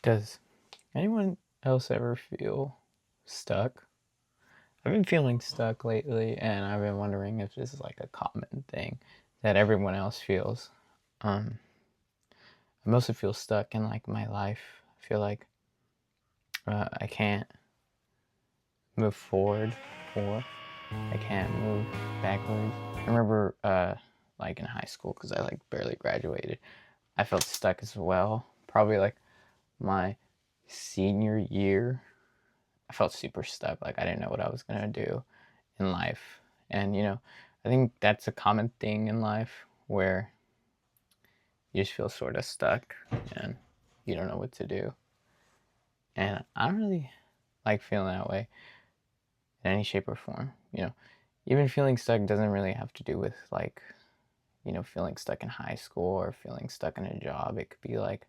Does anyone else ever feel stuck? I've been feeling stuck lately, and I've been wondering if this is like a common thing that everyone else feels. Um, I mostly feel stuck in like my life. I feel like I can't move forward or I can't move backwards. I remember like in high school because I like barely graduated. I felt stuck as well. Probably like my senior year I felt super stuck. Like I didn't know what I was gonna do in life. And I think that's a common thing in life where you just feel sort of stuck and you don't know what to do. And I don't really like feeling that way in any shape or form. Even feeling stuck doesn't really have to do with like, feeling stuck in high school or feeling stuck in a job. It could be like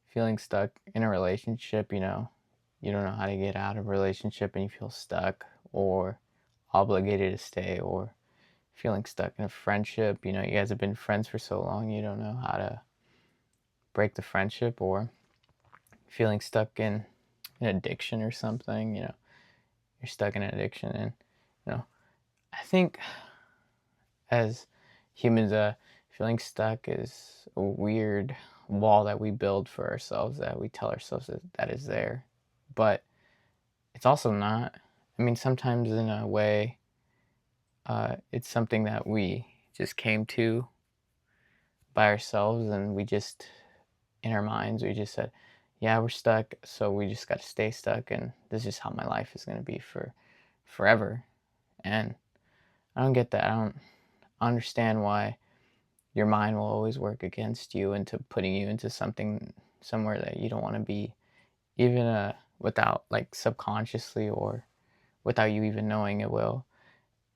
feeling stuck in a relationship, you don't know how to get out of a relationship and you feel stuck or obligated to stay, or feeling stuck in a friendship. You guys have been friends for so long, you don't know how to break the friendship, or feeling stuck in an addiction or something. You're stuck in an addiction. And, I think as humans, feeling stuck is a weird wall that we build for ourselves, that we tell ourselves that is there. But it's also not. I mean, sometimes in a way, it's something that we just came to by ourselves, and we just, in our minds, we just said, yeah, we're stuck, so we just got to stay stuck, and this is how my life is going to be for forever. And I don't get that. I don't understand why your mind will always work against you into putting you into somewhere that you don't want to be, even without, like, subconsciously, or without you even knowing it will.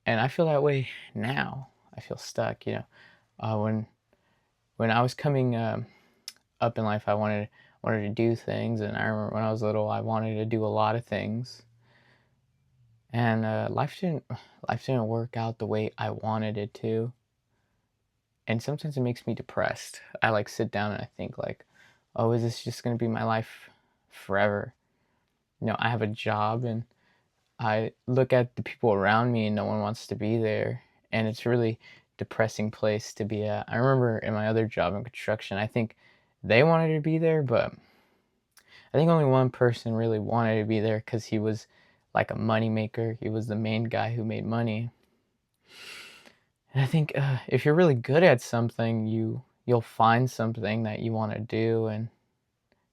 And I feel that way now. I feel stuck. When I was coming up in life, I wanted to do things, and I remember when I was little, I wanted to do a lot of things, and life didn't work out the way I wanted it to, and sometimes it makes me depressed. I like sit down and I think like, oh, is this just gonna be my life forever? I have a job, and I look at the people around me, and no one wants to be there, and it's a really depressing place to be at. I remember in my other job in construction, I think they wanted to be there, but I think only one person really wanted to be there because he was like a money maker. He was the main guy who made money. And I think if you're really good at something, you'll find something that you want to do and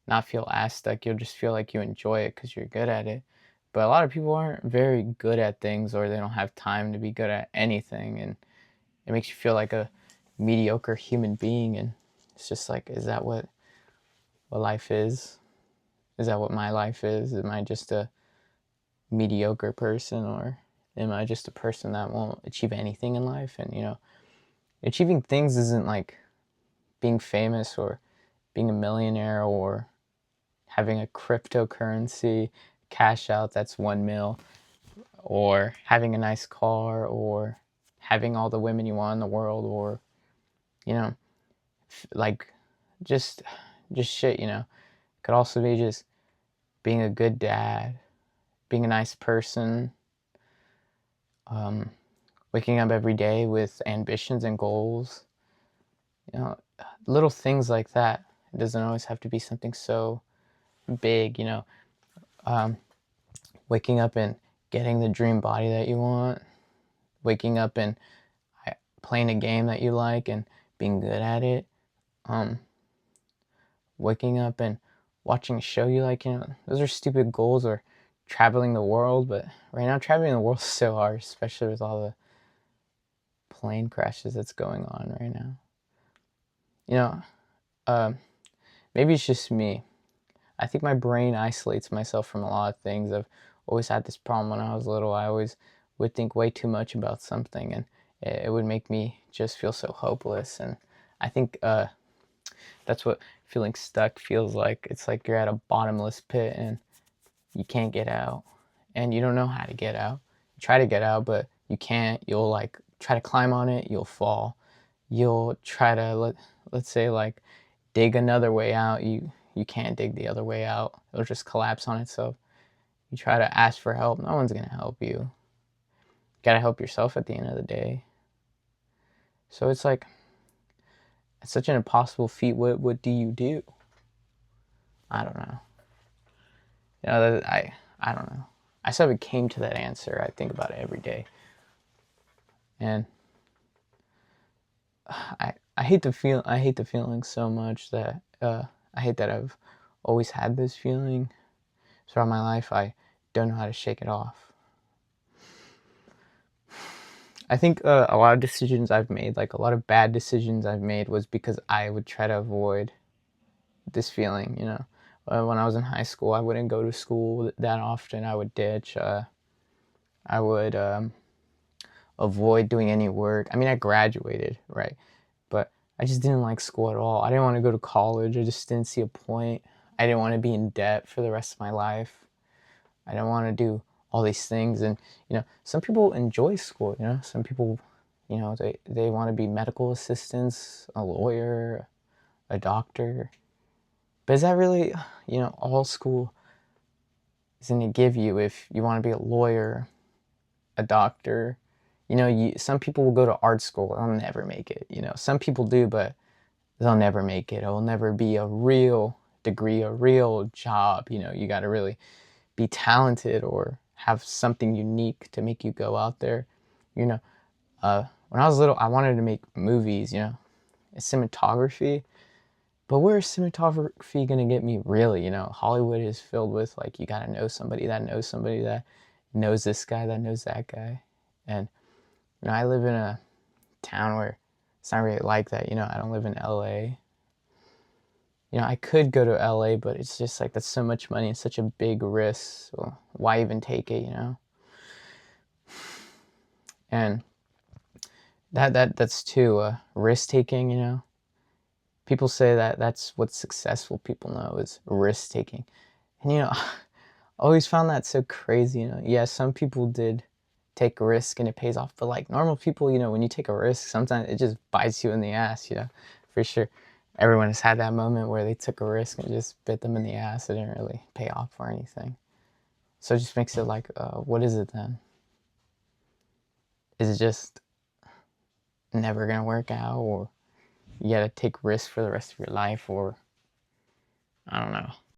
not feel as stuck. You'll just feel like you enjoy it because you're good at it. But a lot of people aren't very good at things, or they don't have time to be good at anything, and it makes you feel like a mediocre human being. And it's just like, is that what life is? Is that what my life is? Am I just a mediocre person, or am I just a person that won't achieve anything in life? And achieving things isn't like being famous or being a millionaire or having a cryptocurrency cash out that's 1 mil, or having a nice car, or having all the women you want in the world, or you know like just just shit. Could also be just being a good dad, being a nice person, um, waking up every day with ambitions and goals, you know, little things like that. It doesn't always have to be something so big, um, waking up and getting the dream body that you want, waking up and playing a game that you like and being good at it, um, waking up and watching a show you like, those are stupid goals, or traveling the world. But right now, traveling the world is so hard, especially with all the plane crashes that's going on right now. You know, um, maybe it's just me. I think my brain isolates myself from a lot of things. I've always had this problem when I was little. I always would think way too much about something, and it would make me just feel so hopeless. And I think that's what feeling stuck feels like. It's like you're at a bottomless pit and you can't get out, and you don't know how to get out. You try to get out, but you can't. You'll like try to climb on it, you'll fall. You'll try to let's say like dig another way out. you can't dig the other way out. It'll just collapse on itself. You try to ask for help, no one's gonna help you. You gotta help yourself at the end of the day. So it's like, it's such an impossible feat. What do you do? I don't know. I don't know. I sort of came to that answer. I think about it every day, and I hate the feeling so much that I hate that I've always had this feeling throughout my life. I don't know how to shake it off. I think a lot of decisions I've made, like a lot of bad decisions I've made, was because I would try to avoid this feeling. When I was in high school, I wouldn't go to school that often. I would ditch. I would avoid doing any work. I mean, I graduated, right? But I just didn't like school at all. I didn't want to go to college. I just didn't see a point. I didn't want to be in debt for the rest of my life. I didn't want to do all these things. And, some people enjoy school, some people, they want to be medical assistants, a lawyer, a doctor. But is that really, all school is going to give you if you want to be a lawyer, a doctor? Some people will go to art school and they'll never make it. Some people do, but they'll never make it. It'll never be a real degree, a real job. You got to really be talented or have something unique to make you go out there. When I was little, I wanted to make movies, cinematography. But where is cinematography going to get me, really? Hollywood is filled with, like, you got to know somebody that knows somebody that knows this guy that knows that guy. And, I live in a town where it's not really like that. I don't live in LA. I could go to LA, but it's just like, that's so much money and such a big risk. So why even take it, And that's too risk taking, People say that that's what successful people know, is risk taking. And I always found that so crazy. Yeah, some people did take a risk and it pays off, but like normal people, when you take a risk, sometimes it just bites you in the ass. For sure. Everyone has had that moment where they took a risk and it just bit them in the ass. It didn't really pay off or anything. So it just makes it like, what is it then? Is it just never gonna work out, or you gotta take risks for the rest of your life, or I don't know.